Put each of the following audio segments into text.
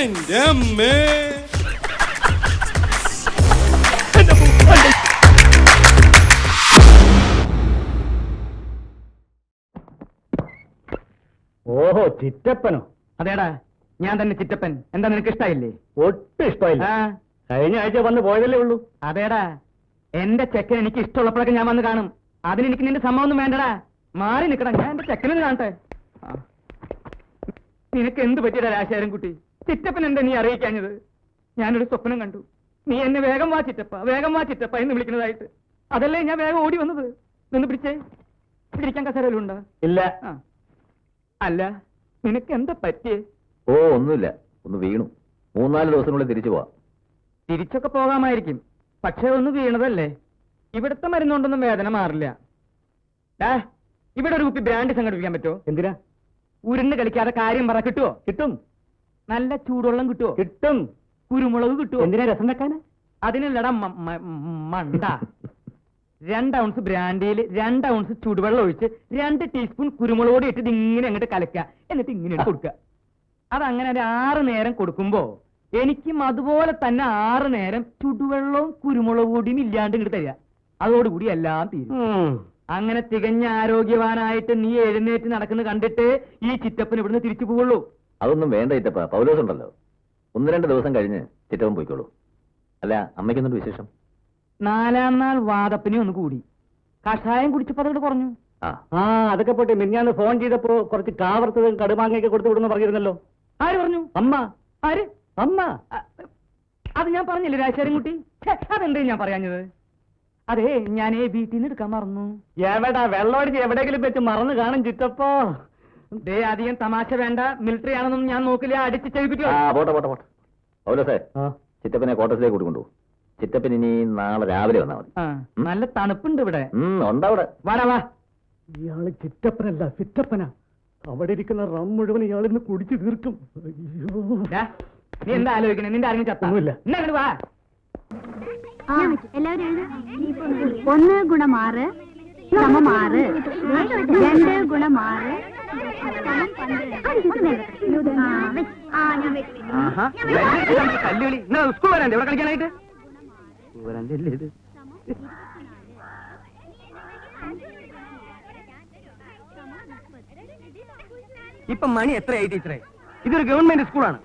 എന്റെ അമ്മേ. ഓഹോ, ചിറ്റപ്പനോ? അതേടാ, ഞാൻ തന്നെ ചിറ്റപ്പൻ. എന്താ നിനക്ക് ഇഷ്ടായില്ലേ? ഒട്ടും ഇഷ്ടമില്ല. കഴിഞ്ഞ ആഴ്ച വന്ന് പോയതല്ലേ ഉള്ളൂ. അതേടാ, എന്റെ ചെക്കൻ എനിക്ക് ഇഷ്ടമുള്ളപ്പോഴൊക്കെ ഞാൻ വന്ന് കാണും. അതിനെനിക്ക് നിന്റെ സമ്മതമൊന്നും വേണ്ടടാ. മാറി നിൽക്കടാ, ഞാൻ എന്റെ ചെക്കനെ കാണട്ടെ. നിനക്ക് എന്ത് പറ്റിയടാ രാശാരൻകുട്ടി? ചിറ്റപ്പൻ എന്താ നീ അറിയിക്കാഞ്ഞത്? ഞാനൊരു സ്വപ്നം കണ്ടു. നീ എന്നെ വേഗം വാ ചിറ്റപ്പ, വേഗം വാ ചിറ്റപ്പ എന്ന് വിളിക്കുന്നതായിട്ട്. അതല്ലേ ഞാൻ വേഗം ഓടി വന്നത്. നിന്ന് പിടിച്ചേ. പിടിക്കാൻ കസേരയിലും ഉണ്ടോ? ഇല്ല. അല്ല, നിനക്ക് എന്താ പറ്റിയേ? ഓ, ഒന്നുമില്ല, ഒന്ന് വീണു. 3-4 ദിവസത്തിനുള്ളിൽ തിരിച്ചു പോവാം. തിരിച്ചൊക്കെ പോകാമായിരിക്കും, പക്ഷെ ഒന്ന് വീണതല്ലേ. ഇവിടുത്തെ മരുന്നുകൊണ്ടൊന്നും വേദന മാറില്ല. ഇവിടെ ഒരു കുപ്പി ബ്രാൻഡ് സംഘടിപ്പിക്കാൻ പറ്റുമോ? എന്തിനാ? ഉരുണ്ട് കളിക്കാതെ കാര്യം പറ. കിട്ടുമോ? കിട്ടും. നല്ല ചൂടുവെള്ളം കിട്ടുമോ? കിട്ടും. കുരുമുളക് കിട്ടുമോ? എന്തിനാ? രസം വെക്കാന്. അതിനല്ലടാ മണ്ട. 2 ഔൺസ് ബ്രാൻഡിയിൽ 2 ഔൺസ് ചൂടുവെള്ളം ഒഴിച്ച് 2 ടീസ്പൂൺ കുരുമുളക് പൊടി ഇട്ടിട്ട് ഇങ്ങനെ അങ്ങോട്ട് കലക്കുക. എന്നിട്ട് ഇങ്ങനെ കൊടുക്കുക. അതങ്ങനെ 6 നേരം കൊടുക്കുമ്പോ എനിക്കും അതുപോലെ തന്നെ 6 നേരം ചുടുവെള്ളവും കുരുമുളക് പൊടിയും ഇല്ലാണ്ട് ഇങ്ങോട്ട് തരിക. അതോടുകൂടി എല്ലാം തീരും. അങ്ങനെ തികഞ്ഞ ആരോഗ്യവാനായിട്ട് നീ എഴുന്നേറ്റ് നടക്കുന്ന കണ്ടിട്ട് ഈ ചിറ്റപ്പൻ ഇവിടുന്ന് തിരിച്ചു പോവുള്ളൂ. അതൊന്നും വേണ്ട ചിറ്റപ്പ, പൗലോസ് ഉണ്ടല്ലോ. 1-2 ദിവസം കഴിഞ്ഞ് ചിറ്റപ്പൻ പോയിക്കോളൂ. അല്ല, അമ്മയ്ക്കൊന്നും വിശേഷം? 4-ാം നാൾ വാദപ്പനി ഒന്ന് കൂടി. കഷായം കുടിച്ചപ്പോ അതോട് കുറഞ്ഞു. അതൊക്കെ പോട്ടെ. മിനിഞ്ഞാന്ന് ഫോൺ ചെയ്തപ്പോ കുറച്ച് കാവർത്തതും കടുമാങ്ങയൊക്കെ കൊടുത്തു വിടുന്നു പറഞ്ഞിരുന്നല്ലോ. ആര് പറഞ്ഞു? അമ്മ. ആര്? അമ്മ. അത് ഞാൻ പറഞ്ഞില്ലേ രാശാരൻകുട്ടി? അതെന്തേ ഞാൻ പറയാഞ്ഞത്? അതെ, ഞാൻ വീട്ടിൽ നിന്ന് എടുക്കാൻ മറന്നു. എവിടാ? വെള്ളമടിച്ച് എവിടെയെങ്കിലും വെച്ച് മറന്നു കാണും ചിറ്റപ്പോ. ദേ, അധികം തമാശ വേണ്ട. മിലിറ്ററി ആണെന്നും ഞാൻ നോക്കില്ല. അടിച്ച് ചെയ്യിപ്പിക്കോ? പോട്ടെ പോട്ടെ പോട്ടെ. പൗലോസേ, ചിറ്റപ്പനെ ക്വാർട്ടേഴ്സിലേക്ക് കൂട്ടിക്കൊണ്ടു. ചിറ്റപ്പൻ ഇനി നാളെ രാവിലെ വന്നാൽ മതി. നല്ല തണുപ്പുണ്ട് ഇവിടെ. ഉണ്ടവിടെ. വാടാ വാ. ഇയാള് ചിറ്റപ്പനല്ല, ചിറ്റപ്പനാ. അവിടെ ഇരിക്കുന്ന റം മുഴുവൻ ഇയാളിന്ന് കുടിച്ചു തീർക്കും. അയ്യോ, നീ എന്താ ആലോചിക്കണേ? നിന്റെ ആരെങ്കിലും ചത്തൊന്നുമില്ല. എന്നാ വാ. എല്ലാവരും 1 ഗുണം 6 സമം 6, 2 ഗുണം 6 കല്ലുകളി. സ്കൂൾ വരാൻ ഇവിടെ കളിക്കാനായിട്ട് ഇത്. ഇപ്പൊ മണി എത്രയായി ടീച്ചറെ? ഇതൊരു ഗവൺമെന്റ് സ്കൂളാണ്.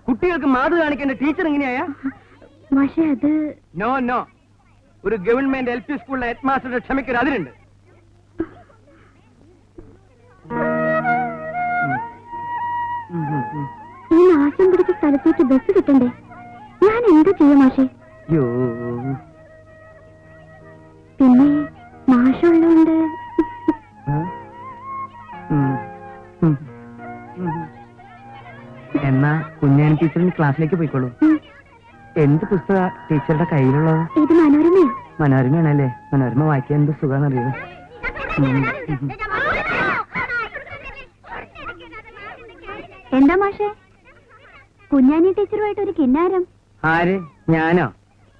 കുട്ടികൾക്ക് മാതൃ കാണിക്കേണ്ട ടീച്ചർ എങ്ങനെയാ? നോ നോ, ഒരു ഗവൺമെന്റ് LP സ്കൂളിലെ ഹെഡ് മാസ്റ്ററുടെ ക്ഷമയ്ക്കൊരു അതിരുണ്ട്. ഈ നാശം പിടിച്ച സ്ഥലത്തേക്ക് ബസ് കിട്ടണ്ടേ? ഞാൻ എന്ത് ചെയ്യും മാഷേ? പിന്നെ മാഷുള്ളോണ്ട് എന്നാ കുഞ്ഞാൻ ടീച്ചറിന് ക്ലാസ്സിലേക്ക് പോയിക്കോളൂ. എന്ത് പുസ്തക ടീച്ചറുടെ കയ്യിലുള്ളത്? ഇത് മനോരമയോ? മനോരമയാണല്ലേ. മനോരമ വായിക്കാൻ എന്ത് സുഖാന്നറിയോ? എന്താ മാഷേ, കുഞ്ഞാനി ടീച്ചറുമായിട്ട് ഒരു കിന്നാരം? ആര്? ഞാനോ?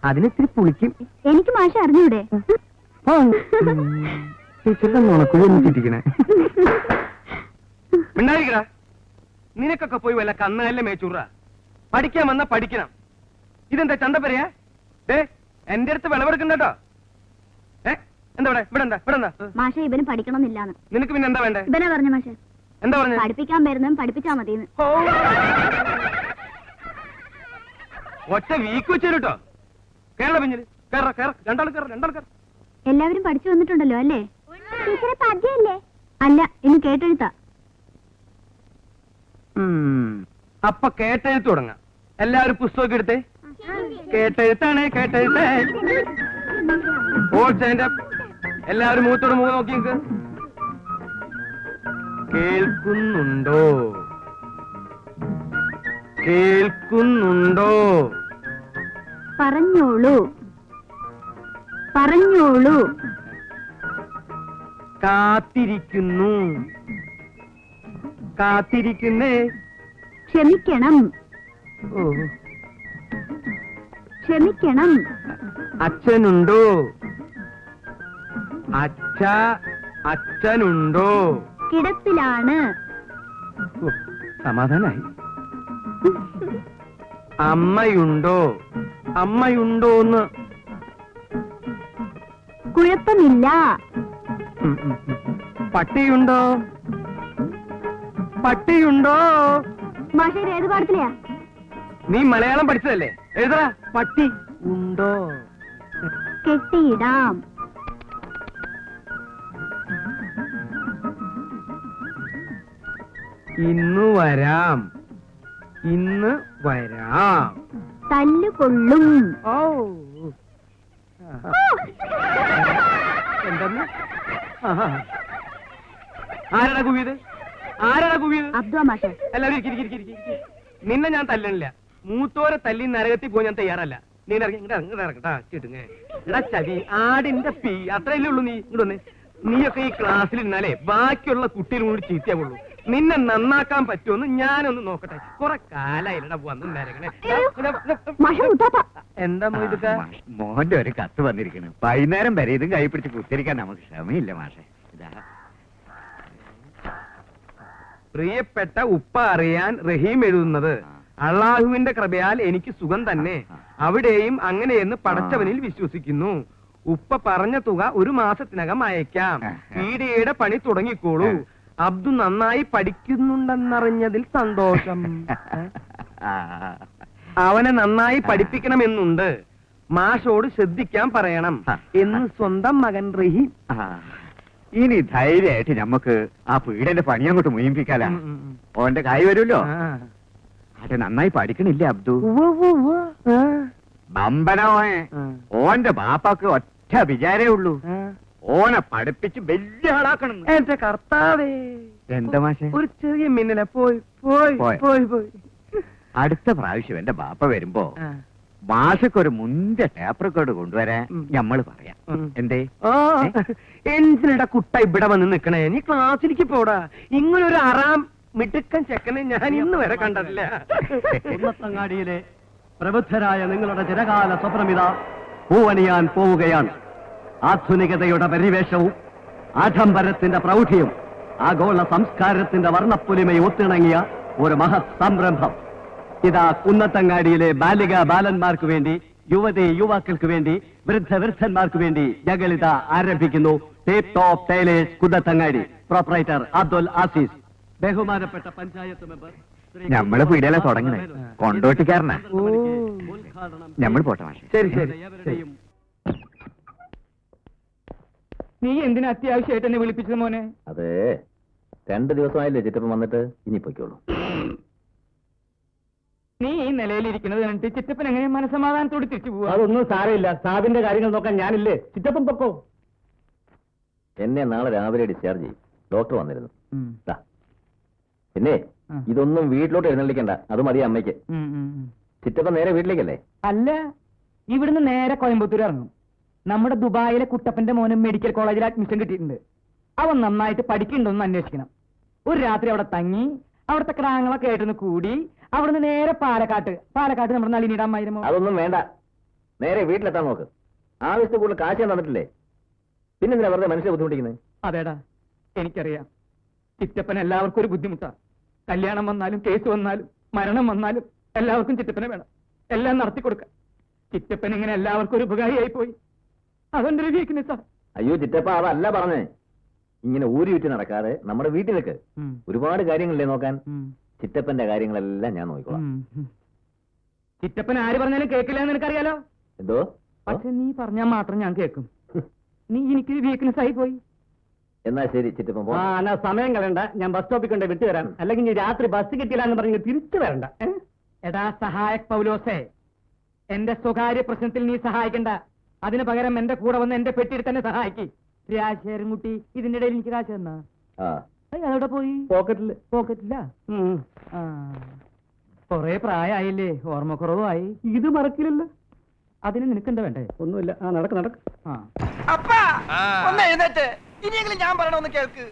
അതിനിത്തിരി പുളിക്കും. എനിക്ക് മാഷ അറിഞ്ഞൂടെ? ടീച്ചറുടെ നുണക്കുഴൊന്നും ചിരിക്കണേ. മിണ്ടായിരിക്കടാ. നിനക്കൊക്കെ പോയി വല്ല കന്നല്ലേ മേച്ചൂറ. പഠിക്കാൻ വന്നാ പഠിക്കണം. ഇതെന്താ ചന്തപ്പരയാ? എന്റെ അടുത്ത് വിളവെടുക്കണ്ടോ? എന്താ ഇവിടെ എന്താ ഇവിടെ എന്താ? മാഷ ഇവന് പഠിക്കണമെന്നില്ലാന്ന്. നിനക്ക് പിന്നെ എന്താ വേണ്ടേ? ഇവനാ പറഞ്ഞ മാഷ. എന്താ പറഞ്ഞ? പഠിപ്പിക്കാൻ വരുന്നതും പഠിപ്പിച്ചാ മതിന്ന്. ഒറ്റ വീക്ക് വെച്ചേട്ടോ. കേരള പിഞ്ഞില് രണ്ടാൾ കയറ. എല്ലാവരും പഠിച്ചു വന്നിട്ടുണ്ടല്ലോ അല്ലേ? ടീച്ചറെ പദ്യല്ലേ? അല്ല, ഇന്ന് കേട്ടെഴുത്താ. അപ്പൊ കേട്ടെഴുത്ത് തുടങ്ങാം. എല്ലാവരും പുസ്തകം എടുത്തേ. കേട്ടെഴുത്താണ്, കേട്ടെഴുത്തേ. എല്ലാവരും മുഖത്തോട് മുഖം നോക്കി നിൽക്ക്. കേൾക്കുന്നുണ്ടോ? കേൾക്കുന്നുണ്ടോ? പറഞ്ഞോളൂ, പറഞ്ഞോളൂ. കാത്തിരിക്കുന്നു. കാത്തിരിക്കുന്നേ. ക്ഷമിക്കണം. ഓ, ക്ഷമിക്കണം. അച്ഛനുണ്ടോ? അച്ഛനുണ്ടോ? കിടപ്പിലാണ്. സമാധാനായി. അമ്മയുണ്ടോ? അമ്മയുണ്ടോന്ന്? കുഴപ്പമില്ല. പട്ടിയുണ്ടോ? പട്ടിയുണ്ടോ? മാഷേ ഏത് പാടത്തിലെയാ? നീ മലയാളം പഠിച്ചതല്ലേ? എഴുതറ. പട്ടി ഉണ്ടോ? കെട്ടിയിടാം. ഇന്ന് വരാം. ഇന്ന് വരാം. തല്ലുകൊള്ളും. ഓ എന്തെന്ന്? ആരാടാ കുവിയത്? ആരാടാ കുവിയത്? അബ്ദുവ മാഷേ. എല്ലാവരും ഇരിക്ക്. നിന്നെ ഞാൻ തല്ലണില്ല. മൂത്തോരെ തല്ലി നരകത്തിൽ പോയി ഞാൻ തയ്യാറല്ല. നീ ഇറങ്ങട്ടാ ചിട്ടുങ്ങ. എടാ ചവി ആടിന്റെ പീ അത്രയല്ലേ ഉള്ളൂ. നീ ഇങ്ങോട്ട് വന്നേ. നീയൊക്കെ ഈ ക്ലാസ്സിൽ ഇരുന്നാലേ ബാക്കിയുള്ള കുട്ടികളും കൂടി ചീത്തയാവുള്ളൂ. നിന്നെ നന്നാക്കാൻ പറ്റുമെന്ന് ഞാനൊന്ന് നോക്കട്ടെ. കുറെ കാലായില്ലടാ വന്നിട്ടുണ്ടായിരിക്കണേ. എന്താ മൊയ്തുക്ക? മോന്റെ ഒരു കത്ത് വന്നിരിക്കുന്നു. വൈകുന്നേരം വരെ ഇതും കൈ പിടിച്ച് കുത്തിരിക്കാൻ നമുക്ക് ക്ഷമയില്ല മാഷെ. പ്രിയപ്പെട്ട ഉപ്പ അറിയാൻ റഹീം എഴുതുന്നത്, അള്ളാഹുവിന്റെ കൃപയാൽ എനിക്ക് സുഖം തന്നെ. അവിടെയും അങ്ങനെയെന്ന് പടച്ചവനിൽ വിശ്വസിക്കുന്നു. ഉപ്പ പറഞ്ഞ തുക 1 മാസത്തിനകം അയക്കാം. പീഡിയയുടെ പണി തുടങ്ങിക്കോളൂ. അബ്ദു നന്നായി പഠിക്കുന്നുണ്ടെന്നറിഞ്ഞതിൽ സന്തോഷം. അവനെ നന്നായി പഠിപ്പിക്കണമെന്നുണ്ട്. മാഷോട് ശ്രദ്ധിക്കാൻ പറയണം എന്ന് സ്വന്തം മകൻ റഹീം. ഇനി ധൈര്യമായിട്ട് നമുക്ക് ആ പീഡന്റെ പണി അങ്ങോട്ട് മുയിപ്പിക്കാലാ. ഓന്റെ കായ് വരുമല്ലോ. അത് നന്നായി പഠിക്കണില്ല അബ്ദു. ബമ്പനോയെ ഓന്റെ ബാപ്പാക്ക് ഒറ്റ വിചാരേ ഉള്ളൂ, ഓനെ പഠിപ്പിച്ച് വലിയ ആളാക്കണം. എന്റെ കർത്താവേ, എന്താ മാഷെ? ഒരു ചെറിയ മിന്നലെ പോയി പോയി പോയി. പോയി പോയി. അടുത്ത പ്രാവശ്യം എന്റെ ബാപ്പ വരുമ്പോ മാഷക്കൊരു മുന്തിയ ടേപ്പ് റെക്കോർഡ് കൊണ്ടുവരാൻ ഞമ്മള് പറയാം. എന്തേ? എന്തിനടാ കുട്ട ഇവിടെ വന്ന് നിക്കണേ? നീ ക്ലാസ്സിലേക്ക് പോടാ. ഇങ്ങനൊരു അറാം മിടുക്കൻ ചെക്കനെ ഞാൻ ഇന്ന് വരെ കണ്ടിട്ടില്ല. കുന്നത്തങ്ങാടിയിലെ പ്രബുദ്ധരായ നിങ്ങളുടെ ചിരകാല സ്വപ്നമിത പൂവണിയാൻ പോവുകയാണ്. ആധുനികതയുടെ പരിവേഷവും ആഡംബരത്തിന്റെ പ്രൗഢിയും ആഗോള സംസ്കാരത്തിന്റെ വർണ്ണപ്പൊലിമയും ഒത്തിണങ്ങിയ ഒരു മഹത് സംരംഭം ഇതാ കുന്നത്തങ്ങാടിയിലെ ബാലിക ബാലന്മാർക്ക് വേണ്ടി, യുവതി യുവാക്കൾക്ക് വേണ്ടി, വൃദ്ധന്മാർക്ക് വേണ്ടി ഞങ്ങളിത ആരംഭിക്കുന്നു. Tip top tailors Kunnathangadi. Proprietor Abdul Azeez. ബഹുമാനപ്പെട്ട പഞ്ചായത്ത് മെമ്പർ ഞമ്മള് പീഡല തുടങ്ങണേ കൊണ്ടോട്ടിക്കാരനാ. ഞമ്മള് പോട്ടെ മാഷെ. ശരി ശരി. നീ എന്തിനാ അത്യാവശ്യമായിട്ട് എന്നെ വിളിപ്പിച്ചത് മോനെ? അതെ, 2 ദിവസമായില്ലേ ചിറ്റപ്പൻ വന്നിട്ട്. ഇനി പൊയ്ക്കോളൂ. നീ ഈ നിലയിലിരിക്കുന്നത് കണ്ടിട്ട് ചിറ്റപ്പൻ എങ്ങനെ മനസ്സമാധാനത്തോടെ തിരിച്ചു പോവാ? അതൊന്നും സാരമില്ല. സാബിന്റെ കാര്യങ്ങൾ നോക്കാൻ ഞാനില്ലേ. ചിറ്റപ്പൻ പൊക്കോ. എന്നെ നാളെ രാവിലെ ഡിസ്ചാർജ് ചെയ്യും. ഡോക്ടർ വന്നിരുന്നു. ദാ. പിന്നെ ഇതൊന്നും വീട്ടിലോട്ട് എഴുന്നള്ളിക്കണ്ട. അത് മതി അമ്മയ്ക്ക്. ചിറ്റപ്പൻ നേരെ വീട്ടിലേക്കല്ലേ? അല്ല, ഇവിടുന്ന് നേരെ കോയമ്പത്തൂർ ഇറങ്ങും. നമ്മുടെ ദുബായിലെ കുട്ടപ്പന്റെ മോന് മെഡിക്കൽ കോളേജിൽ അഡ്മിഷൻ കിട്ടിയിട്ടുണ്ട്. അവൻ നന്നായിട്ട് പഠിക്കണ്ടോന്ന് അന്വേഷിക്കണം. ഒരു രാത്രി അവിടെ തങ്ങി അവിടുത്തെ ക്രാങ്ങളൊക്കെ ആയിട്ടൊന്ന് കൂടി അവിടുന്ന് നേരെ പാലക്കാട്ട് നമ്മുടെ നളിനിയുടെ അമ്മായിരമോ. അതൊന്നും വേണ്ട. നേരെ വീട്ടിലെത്താൻ നോക്ക്. ആവശ്യത്തിൽ കൂടുതൽ കാശ് ഞാൻ തന്നിട്ടില്ലേ. പിന്നെന്തിനാ വെറുതെ മനുഷ്യരെ ബുദ്ധിമുട്ടിക്കുന്നത്? അതേടാ, എനിക്കറിയാം. ചിറ്റപ്പൻ എല്ലാവർക്കും ഒരു ബുദ്ധിമുട്ടാ. കല്യാണം വന്നാലും കേസ് വന്നാലും മരണം വന്നാലും എല്ലാവർക്കും ചിറ്റപ്പനെ വേണം. എല്ലാം നടത്തി കൊടുക്കാം. ചിറ്റപ്പൻ ഇങ്ങനെ എല്ലാവർക്കും ഒരു ഉപകാരിയായി പോയി. അതെന്റെ ഒരു വീക്ക്നെസ്സാ. അയ്യോ ചിറ്റപ്പ, അതല്ല പറഞ്ഞേ. ഇങ്ങനെ ഊരി വിറ്റ് നടക്കാതെ നമ്മുടെ വീട്ടിലേക്ക് ഒരുപാട് കാര്യങ്ങളില്ലേ നോക്കാൻ. ചിറ്റപ്പന്റെ കാര്യങ്ങളെല്ലാം ഞാൻ നോക്കിക്കോളാം. ചിറ്റപ്പൻ ആര് പറഞ്ഞാലും കേൾക്കില്ല എന്ന് എനിക്കറിയാലോ. എന്തോ? പക്ഷെ നീ പറഞ്ഞാൽ മാത്രം ഞാൻ കേൾക്കും. നീ എനിക്ക് വീക്ക്നെസ് ആയി പോയി. എന്നാ ശരി ചിറ്റപ്പൻ പോ. എന്നാ സമയം കളയണ്ട. ഞാൻ ബസ് സ്റ്റോപ്പിൽ കൊണ്ട് വിട്ടുതരാം. അല്ലെങ്കിൽ നീ രാത്രി ബസ് കിട്ടില്ല എന്ന് പറഞ്ഞ് തിരിച്ചു വരണ്ട. എടാ സഹായക് പൗലോസേ, എന്റെ സ്വകാര്യ പ്രശ്നത്തിൽ നീ സഹായിക്കണ്ട. അതിന് പകരം എന്റെ കൂടെ വന്ന് എന്റെ പെട്ടിയിൽ തന്നെ സഹായിക്ക്. രാജശേരൻകുട്ടി ഇതിന്റെ ഇടയിൽ എനിക്ക് കാശ് തന്നാ? അതവിടെ പോയി? പോക്കറ്റില്ല. കൊറേ പ്രായമായില്ലേ, ഓർമ്മക്കുറവായി. ഇത് മറക്കില്ലല്ലോ. അതിന് നിനക്കെന്താ വേണ്ടേ? ഒന്നുമില്ല. നടക്ക്. അപ്പാ ഒന്ന് എഴുന്നേറ്റ്. ഇനിയെങ്കിലും ഞാൻ പറയണമെന്ന് കേൾക്ക്.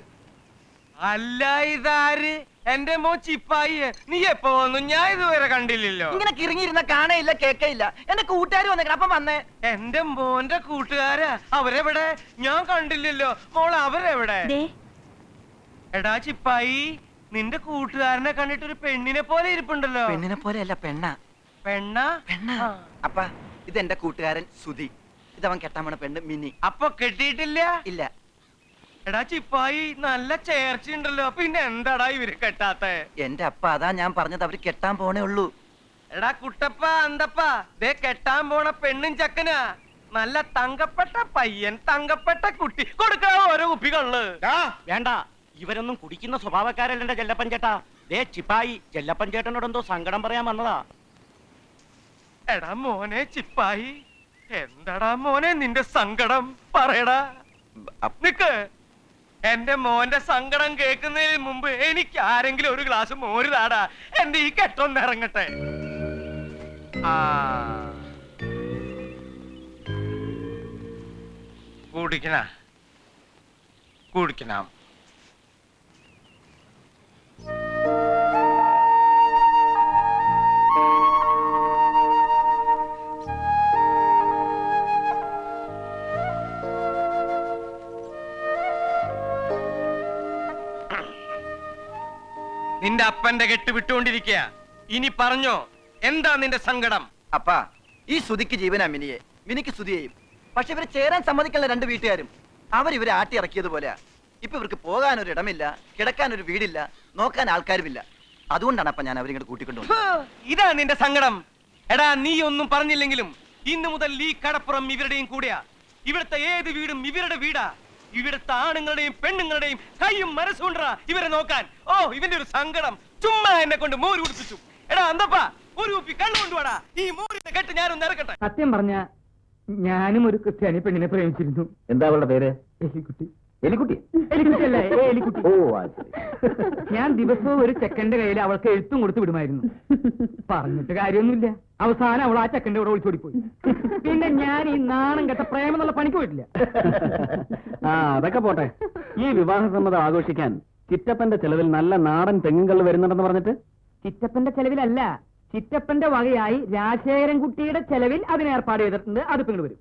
അല്ല ഇതാര്? എന്റെ മോ ചിപ്പായി. നീ എപ്പോ വന്നു? ഞാൻ ഇതുവരെ കണ്ടില്ലല്ലോ. ഇങ്ങനെ കിറങ്ങിയിരുന്ന കാണയില്ല കേക്കയില്ല. എന്റെ കൂട്ടുകാർ വന്നേക്കണം. അപ്പം വന്നേ. എന്റെ മോന്റെ കൂട്ടുകാരാ. അവരെവിടെ? ഞാൻ കണ്ടില്ലല്ലോ. മോൾ അവരെവിടെ? എടാ ചിപ്പായി, നിന്റെ കൂട്ടുകാരനെ കണ്ടിട്ട് ഒരു പെണ്ണിനെ പോലെ ഇരിപ്പുണ്ടല്ലോ. പെണ്ണിനെ പോലെ അല്ല, പെണ്ണ. പെണ്ണ അപ്പ ഇതെന്റെ കൂട്ടുകാരൻ സുധി. ഇതവൻ കെട്ടാൻ പോണ പെണ്ണ് മിനി. അപ്പൊ കെട്ടിയിട്ടില്ല? ഇല്ല. എടാ ചിപ്പായി, നല്ല ചേർച്ചയുണ്ടല്ലോ, പിന്നെ എന്താടാ ഇവര് കെട്ടാത്തെ? എന്റെ അപ്പ അതാ ഞാൻ പറഞ്ഞത്, അവര് കെട്ടാൻ പോണേ ഉള്ളൂ. എടാ കുട്ടപ്പ അന്തപ്പ, ദേ കെട്ടാൻ പോണ പെണ്ണും ചക്കനാ. നല്ല തങ്കപ്പെട്ട പയ്യൻ, തങ്കപ്പെട്ട കുട്ടി. കൊടുക്കാവോ ഓരോ കുപ്പികള്? വേണ്ട, ഇവരൊന്നും കുടിക്കുന്ന സ്വഭാവക്കാരല്ല ചെല്ലപ്പൻ ചേട്ടാ. ദേ ചിപ്പായി, ചെല്ലപ്പൻ ചേട്ടനോട് എന്തോ സങ്കടം പറയാൻ വന്നതാ. എടാ മോനെ ചിപ്പായി, എന്താടാ മോനെ നിന്റെ സങ്കടം പറയടാ. നിക്ക്, എന്റെ മോന്റെ സങ്കടം കേൾക്കുന്നതിന് മുമ്പ് എനിക്ക് ആരെങ്കിലും ഒരു ഗ്ലാസ് മോര് താടാ. എന്റെ ഈ കെട്ടൊന്ന് ഇറങ്ങട്ടെ. കുടിക്കണ കുടിക്കണം. നിന്റെ അപ്പന്റെ കെട്ട് വിട്ടുകൊണ്ടിരിക്കുക. ഇനി പറഞ്ഞോ, എന്താ നിന്റെ സങ്കടം? അപ്പ ഈ സുധിക്ക് ജീവനാ മിനിയെ, മിനിക്ക് സുധിയെയും. പക്ഷെ ഇവര് ചേരാൻ സമ്മതിക്കല്ല രണ്ട് വീട്ടുകാരും. അവരിവരെ ആട്ടി ഇറക്കിയതുപോലെ. ഇപ്പൊ ഇവർക്ക് പോകാനൊരു ഇടമില്ല, കിടക്കാനൊരു വീടില്ല, നോക്കാൻ ആൾക്കാരുമില്ല. അതുകൊണ്ടാണ് അപ്പ ഞാൻ അവരിങ്ങോട്ട് കൂട്ടിക്കൊണ്ടുപോകുന്നത്. ഇതാ നിന്റെ സങ്കടം. എടാ, നീ ഒന്നും പറഞ്ഞില്ലെങ്കിലും ഇന്നു മുതൽ ഈ കടപ്പുറം ഇവരുടെയും കൂടെയാ. ഇവിടുത്തെ ഏത് വീടും ഇവരുടെ വീടാ. ഇവിടുത്തെ ആണുങ്ങളുടെയും പെണ്ണുങ്ങളുടെയും കയ്യും മനസ്സുണ്ടാ ഇവരെ നോക്കാൻ. ഓ, ഇവന്റെ ഒരു സങ്കടം. ചുമ്മാ എന്നെ കൊണ്ട് മോര് കുടിപ്പിച്ചു. എടാ അന്തപ്പ, ഒരു കുപ്പി കണ്ണു കൊണ്ടുവാടാ. ഈ മോരിന്റെ കെട്ട് ഞാനൊന്ന് ഇറക്കട്ടെ. സത്യം പറഞ്ഞ ഞാനും ഒരു ക്രിസ്ത്യാനി പെണ്ണിനെ പ്രേമിച്ചിരുന്നു. എന്താ അവളുടെ പേര്? എലിക്കുട്ടി. എലിക്കുട്ടി? എലിക്കുട്ടി അല്ല, എലിക്കുട്ടി. ഓ, അത് ശരി. ഞാൻ ദിവസവും ഒരു ചെക്കന്റെ കയ്യിൽ അവൾക്ക് എഴുത്തും കൊടുത്ത് വിടുമായിരുന്നു. പറഞ്ഞിട്ട് കാര്യമൊന്നുമില്ല. അവസാനം അവൾ ആ ചെക്കന്റെ കൂടെ ഒളിച്ചോടിപ്പോയി. പിന്നെ ഞാൻ ഈ നാണം കെട്ട പ്രേമം എന്നുള്ള പണിക്ക് പോയിട്ടില്ല. അതൊക്കെ പോട്ടെ. ഈ വിവാഹ സമ്മതം ആഘോഷിക്കാൻ ചിറ്റപ്പന്റെ ചെലവിൽ നല്ല നാടൻ തെങ്ങുകൾ വരുന്നുണ്ടെന്ന് പറഞ്ഞിട്ട്? ചിറ്റപ്പന്റെ ചെലവിലല്ല, ചിറ്റപ്പന്റെ വകയായി രാജശേഖരൻ കുട്ടിയുടെ ചെലവിൽ അതിന് ഏർപ്പാട് ചെയ്തിട്ടുണ്ട്. അത് പിന്നീട് വരും.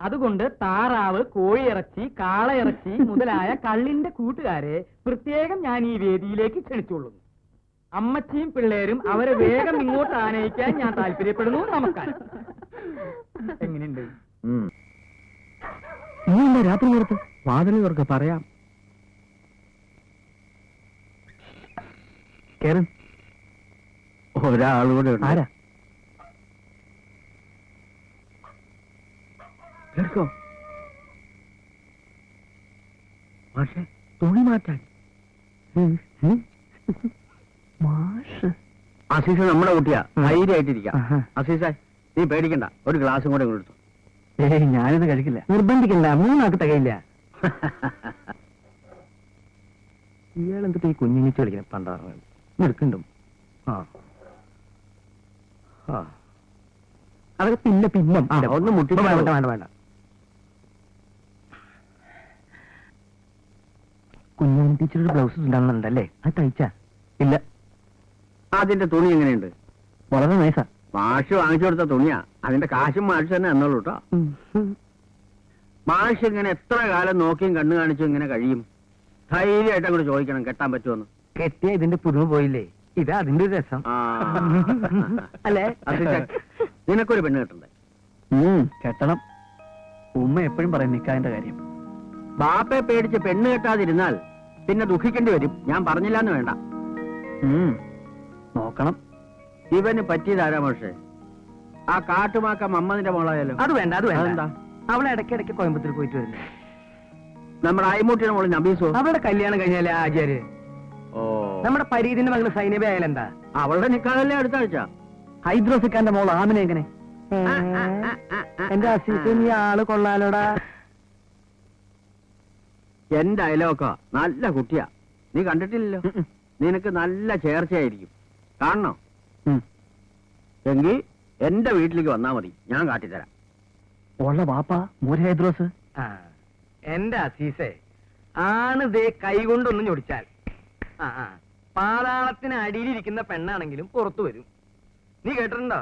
അതുകൊണ്ട് താറാവ്, കോഴിയിറച്ചി, കാളയിറച്ചി മുതലായ കള്ളിന്റെ കൂട്ടുകാരെ പ്രത്യേകം ഞാൻ ഈ വേദിയിലേക്ക് ക്ഷണിച്ചുകൊള്ളുന്നു. അമ്മച്ചിയും പിള്ളേരും അവരെ വേഗം ഇങ്ങോട്ട് ആനയിക്കാൻ ഞാൻ താല്പര്യപ്പെടുന്നു. നമസ്കാരം. എങ്ങനെയുണ്ട്? രാത്രി നേരത്ത് വാതിലുകൾക്ക് പറയാം. ഒരാളൂടെ ആരാ? കേൾക്കോ? പക്ഷെ തുണി മാറ്റാൻ അസീസ നമ്മുടെ കുട്ടിയാ, ധൈര്യമായിട്ടിരിക്കാം. അസീസ, നീ പേടിക്കണ്ട, ഒരു ഗ്ലാസും കൂടെ കൊടുത്തു. ഞാനിത് കഴിക്കില്ല. നിർബന്ധിക്കണ്ട, മൂന്നാക്ക് തികയില്ല. ഇയാളെന്തിട്ട് ഈ കുഞ്ഞിനിച്ച് കളിക്കണം? പണ്ടാറ് എടുക്കണ്ടും. അതൊക്കെ പിന്നെ ഒന്ന് മുട്ടി. വേണ്ട വേണ്ട വേണ്ട. കുഞ്ഞുണ്ണി ടീച്ചറുടെ ബ്ലൗസസ് ഉണ്ടാകുന്നുണ്ടല്ലേ? അത് തയ്ച്ചാ? ഇല്ല. അതിന്റെ തുണി എങ്ങനെയുണ്ട്? വളരെ നൈസാ. മാഷ് വാങ്ങിച്ചു കൊടുത്ത തുണിയാ. അതിന്റെ കാശും മാഷ് തന്നെ എന്നോളൂ കേട്ടോ. മാഷ് ഇങ്ങനെ എത്ര കാലം നോക്കിയും കണ്ണു കാണിച്ചും ഇങ്ങനെ കഴിയും? ധൈര്യമായിട്ട് അങ്ങോട്ട് ചോദിക്കണം, കെട്ടാൻ പറ്റുമെന്ന്. കെട്ടിയ ഇതിന്റെ പുതുമ പോയില്ലേ? ഇതാ അതിന്റെ ഒരു രസം അല്ലേ? നിനക്കൊരു പെണ്ണ് കെട്ടണ്ടേ? കെട്ടണം. ഉമ്മ എപ്പോഴും പറയും നിക്കാതിന്റെ കാര്യം. ബാപ്പയെ പേടിച്ച് പെണ്ണ് കെട്ടാതിരുന്നാൽ പിന്നെ ദുഃഖിക്കേണ്ടി വരും. ഞാൻ പറഞ്ഞില്ലാന്ന് വേണ്ട. നോക്കണം. ഇവന് പറ്റിയതാരാ പക്ഷേ? ആ കാട്ടുമാക്ക മമ്മതിന്റെ മോളായാലോ? അത് വേണ്ട, അത് വേണ്ട. എന്താ? അവളെ ഇടയ്ക്കിടയ്ക്ക് കോയമ്പത്തൂർ പോയിട്ട് വരുന്നു. നമ്മുടെ അയ്മൂട്ടിയുടെ മോള് നബീസോ? അവളുടെ കല്യാണം കഴിഞ്ഞാലേ ആചാര്യ. ഓ, നമ്മുടെ പരീതിന്റെ മകള് സൈനബ ആയാലെന്താ? അവളുടെ നിക്കാതല്ലേ അടുത്ത ആഴ്ച. ഹൈദ്രോസിക്കാന്റെ മോൾ ആമിനെ എങ്ങനെ? എന്റെ അസീസ്, നീ ആള് കൊള്ളാലോടാ. എന്റെ അയലോക്ക നല്ല കുട്ടിയാ. നീ കണ്ടിട്ടില്ലല്ലോ. നിനക്ക് നല്ല ചേർച്ചയായിരിക്കും. കാണണോ? എങ്കിൽ എന്റെ വീട്ടിലേക്ക് വന്നാ മതി, ഞാൻ കാട്ടിത്തരാം. ഉള്ള ബാപ്പ മോര് ഹൈദ്രോസ്. എന്റെ അസീസെ, ആണ് ദേ കൈകൊണ്ടൊന്നും ഞൊടിച്ചാൽ പാതാളത്തിന് അടിയിലിരിക്കുന്ന പെണ്ണാണെങ്കിലും പുറത്തു വരും. നീ കേട്ടിട്ടുണ്ടോ?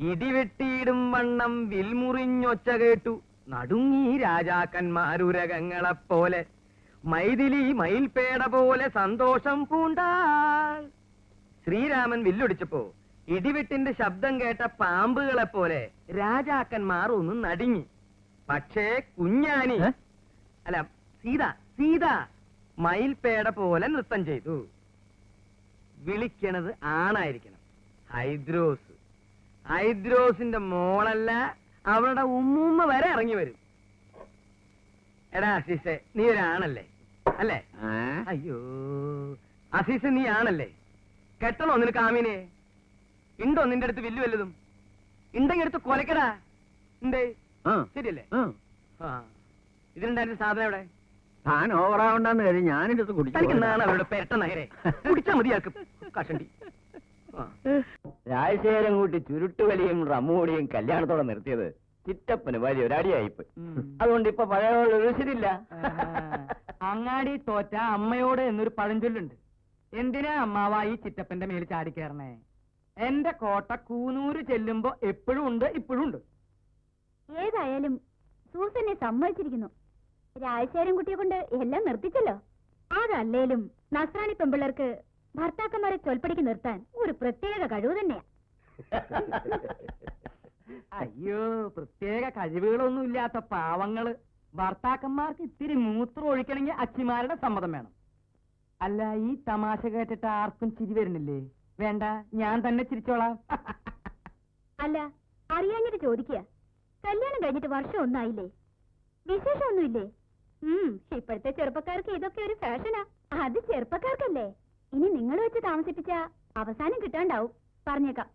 ഇടിവെട്ടിയിടും വണ്ണം വിൽമുറിഞ്ഞൊച്ച കേട്ടു നടുങ്ങി രാജാക്കന്മാരുരകങ്ങളെപ്പോലെ മൈഥിലി മയിൽപേട പോലെ സന്തോഷം പൂണ്ടാൾ. ശ്രീരാമൻ വില്ലൊടിച്ചപ്പോ ഇടിവെട്ടിന്റെ ശബ്ദം കേട്ട പാമ്പുകളെ പോലെ രാജാക്കന്മാർ ഒന്ന് നടുങ്ങി. പക്ഷേ കുഞ്ഞാനി അല്ല സീത മയിൽപേട പോലെ നൃത്തം ചെയ്തു. വിളിക്കണത് ആണായിരിക്കണം. ഹൈദ്രോസിന്റെ മോളല്ല, അവളുടെ ഉമ്മൂമ്മ വരെ ഇറങ്ങി വരും. എടാ അസീസെ, നീ ഒരാണല്ലേ? അല്ലേ? അയ്യോ അസീസ്, നീ ആണല്ലേ? കെട്ടണോ നിനക്ക് ആമീനെ? ഉണ്ടോ നിന്റെ അടുത്ത് വില്ലു വല്ലതും? ഉണ്ടെങ്കിൽ എടുത്ത് കൊലക്കടാ. എന്തേ ശരിയല്ലേ? ഇതിനുണ്ടായിരുന്ന സാധനം എവിടെ? താൻ ഓവറാവണ്ടെന്ന് കരുതി ഞാനിത് കുടിക്കാനാണ് അവരുടെ പെരട്ട നഗരെ. കുടിച്ചാ മതിയാക്കും കഷണ്ടി. രാജശേഖരം കൂട്ടി ചുരുട്ടുവലിയും റമ്മുകൂടിയും കല്യാണത്തോടെ നിർത്തിയത് ചിറ്റപ്പന് വലിയ ഒരടിയായിപ്പ്. അതുകൊണ്ട് ഇപ്പൊ പഴയ ശരിയില്ല. അങ്ങാടി തോറ്റ അമ്മയോട് എന്നൊരു പഴഞ്ചൊല്ലുണ്ട്. എന്തിനാ അമ്മാവ ഈ ചിറ്റപ്പന്റെ മേൽ ചാടിക്കേറണേ? എന്റെ കോട്ട കൂനൂര് ചെല്ലുമ്പോ എപ്പോഴും ഉണ്ട്, ഇപ്പോഴും ഉണ്ട്. ഏതായാലും സൂസനെ സമ്മതിച്ചിരിക്കുന്നു. രാജശേഖരൻ കുട്ടിയെ കൊണ്ട് എല്ലാം നിർത്തിച്ചല്ലോ. അതല്ലേലും നസ്രാണി പെമ്പിള്ളേർക്ക് ഭർത്താക്കന്മാരെ ചൊൽപ്പടിക്ക് നിർത്താൻ ഒരു പ്രത്യേക കഴിവ് തന്നെയാ. അയ്യോ, പ്രത്യേക കഴിവുകളൊന്നും ഇല്ലാത്ത പാവങ്ങള്. ഭർത്താക്കന്മാർക്ക് ഇത്തിരി മൂത്രം ഒഴിക്കണമെങ്കിൽ അച്ചിമാരുടെ സമ്മതം വേണം. അല്ല, ഈ തമാശ കേട്ടിട്ട് ആർക്കും ചിരി വരുന്നില്ലേ? വേണ്ട, ഞാൻ തന്നെ ചിരിച്ചോളാം. അല്ല, അറിയാഞ്ഞിട്ട് ചോദിക്കുക. കല്യാണം കഴിഞ്ഞിട്ട് വർഷം ഒന്നായില്ലേ? വിശേഷമൊന്നുമില്ലേ? ഇപ്പോഴത്തെ ചെറുപ്പക്കാർക്ക് ഇതൊക്കെ ഒരു ഫാഷനാ. അത് ചെറുപ്പക്കാർക്കല്ലേ. ഇനി നിങ്ങൾ വെച്ച് താമസിപ്പിച്ച അവസാനം കിട്ടാണ്ടാവും. പറഞ്ഞേക്കാം.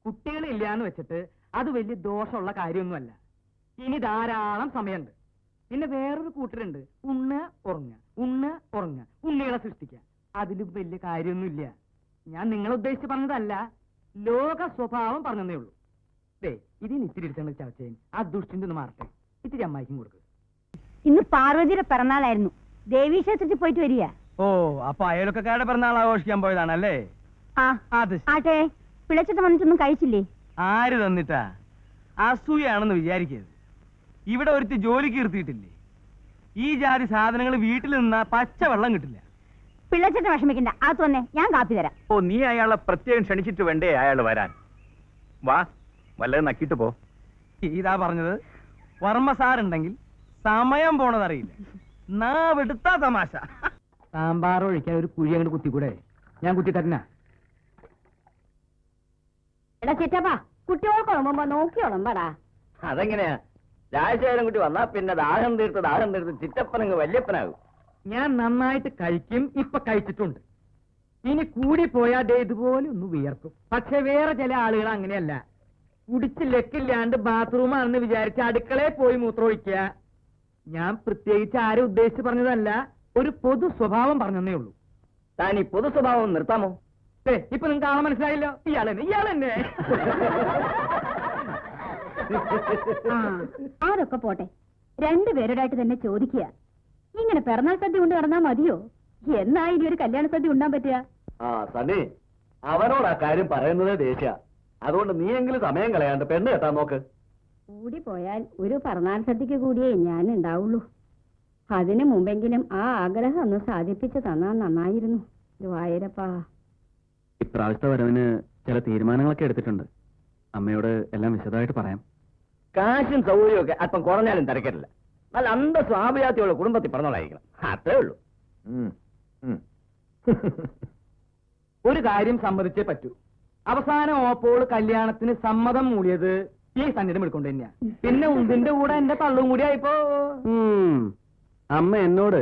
കുട്ടികളില്ലാന്ന് വെച്ചിട്ട് അത് വലിയ ദോഷമുള്ള കാര്യമൊന്നുമല്ല. ഇനി ധാരാളം സമയമുണ്ട്. പിന്നെ വേറൊരു കൂട്ടരുണ്ട്, ഉറങ്ങ ഉണ്ണികളെ സൃഷ്ടിക്കുക. അതിലും വലിയ കാര്യമൊന്നുമില്ല. ഞാൻ നിങ്ങളെ ഉദ്ദേശിച്ച് പറഞ്ഞതല്ല, ലോക സ്വഭാവം പറഞ്ഞതേ ഉള്ളൂ. ദേ, ഇതിന് ഇത്തിരി എടുത്തേണ്ട ചവച്ചേൻ ആ ദുഷ്ടിന്റെ ഒന്ന് മാറട്ടെ. ഇത്തിരി അമ്മായിക്കും കൊടുക്കുക. ഇന്ന് പാർവതിയുടെ പിറന്നാളായിരുന്നു. ദേവീക്ഷേത്രത്തിൽ പോയിട്ട് വരിക. ഓ, അപ്പൊ അയൽക്കാരുടെ പിറന്നാൾ ആഘോഷിക്കാൻ പോയതാണല്ലേ? ആട്ടെ, പിളച്ചിട്ട് വന്നിട്ടൊന്നും കഴിച്ചില്ലേ? ആര് തന്നിട്ടാ? അസൂയാണെന്ന് വിചാരിക്കരുത്. ഇവിടെ ഒരുത്തി ജോലിക്ക് നിർത്തിയിട്ടില്ലേ? ഈ ജാതി സാധനങ്ങൾ വീട്ടിൽ നിന്നാ പച്ചവെള്ളം കിട്ടില്ല. പിള്ളച്ചിട്ട് വിഷമിക്കണ്ട, അത് വന്നേ, ഞാൻ കാപ്പി തരാം. ഓ, നീ അയാളെ പ്രത്യേകം ക്ഷണിച്ചിട്ട് വേണ്ടേ അയാൾ വരാൻ? വാ, വല്ലതും നക്കിട്ട് പോ. ഇതാ പറഞ്ഞത്. വർമ്മ സാറുണ്ടെങ്കിൽ സമയം പോണതറിയില്ല. നാവെടുത്താ തമാശ. സാമ്പാർ ഒഴിക്കാൻ ഒരു കുഴി അങ്ങോട്ട് കുത്തിക്കൂടെ? ഞാൻ കുത്തി തരണ. എടാ ചിറ്റപ്പാ, കുട്ടികൾക്ക് ഉറങ്ങുമ്പോ നോക്കിയോളമ്പടാ. അതെങ്ങനെയാ? രാജശേഖരം കുട്ടി വന്നാ പിന്നെ ദാഹം തീർത്ത് ചിറ്റപ്പനങ്ങ് വല്യപ്പനാകും. ഞാൻ നന്നായിട്ട് കഴിക്കും, ഇപ്പൊ കഴിച്ചിട്ടുണ്ട്. ഇനി കൂടി പോയാൽ ദേ ഇതുപോലെ ഒന്ന് വിയർക്കും. പക്ഷെ വേറെ ചില ആളുകൾ അങ്ങനെയല്ല. കുടിച്ച് ലക്കില്ലാണ്ട് ബാത്റൂമാണെന്ന് വിചാരിച്ച് അടുക്കളയിൽ പോയി മൂത്രമൊഴിക്കുക. ഞാൻ പ്രത്യേകിച്ച് ആരും ഉദ്ദേശിച്ച് പറഞ്ഞതല്ല, ഒരു പൊതു സ്വഭാവം പറഞ്ഞതേ ഉള്ളൂ. താൻ ഈ പൊതു സ്വഭാവം നിർത്താമോ? ഇപ്പൊ നിങ്ങൾക്ക് ആളെ മനസ്സിലായില്ലോ. ഇയാളെന്നെ അതൊക്കെ പോട്ടെ, രണ്ടുപേരോടായിട്ട് തന്നെ ചോദിക്കുക. ഇങ്ങനെ പിറന്നാൾ സദ്യ കൊണ്ട് നടന്നാ മതിയോ? എന്നാ ഇനി ഒരു കല്യാണ സദ്യ ഉണ്ടാൻ പറ്റുക? സണ്ണി, അവനോട് ആ കാര്യം പറയുന്നതേ ദേഷ്യ. അതുകൊണ്ട് നീയെങ്കിലും സമയം കളയാണ്ട് പെണ്ണ് കെട്ടാൻ നോക്ക്. കൂടി പോയാൽ ഒരു പിറന്നാൾ സദ്യക്ക് കൂടിയേ ഞാൻ ഉണ്ടാവുള്ളൂ. അതിനു മുമ്പെങ്കിലും ആ ആഗ്രഹം ഒന്ന് സാധിപ്പിച്ചു തന്നാ നന്നായിരുന്നു. വായരപ്പാ, ഇപ്രാവശ്യത്തെ വരവിന് ചില തീരുമാനങ്ങളൊക്കെ എടുത്തിട്ടുണ്ട്. അമ്മയോട് എല്ലാം വിശദമായിട്ട് പറയാം. കാശും സൗകര്യവും ഒക്കെ അല്പം കുറഞ്ഞാലും തിരക്കില്ല. നല്ല അന്തസ്വാഭിജാത്തിയുള്ള കുടുംബത്തിൽ പറഞ്ഞോളായിരിക്കണം. അത്രേ ഉള്ളൂ. ഒരു കാര്യം സമ്മതിച്ചേ പറ്റൂ. അവസാനം ഓപ്പോൾ കല്യാണത്തിന് സമ്മതം മൂടിയത് ഈ സന്നിധം എടുക്കൊണ്ട് തന്നെയാ. പിന്നെ ഉന്തിന്റെ കൂടെ എന്റെ തള്ളും കൂടി ആയിപ്പോ. അമ്മ എന്നോട്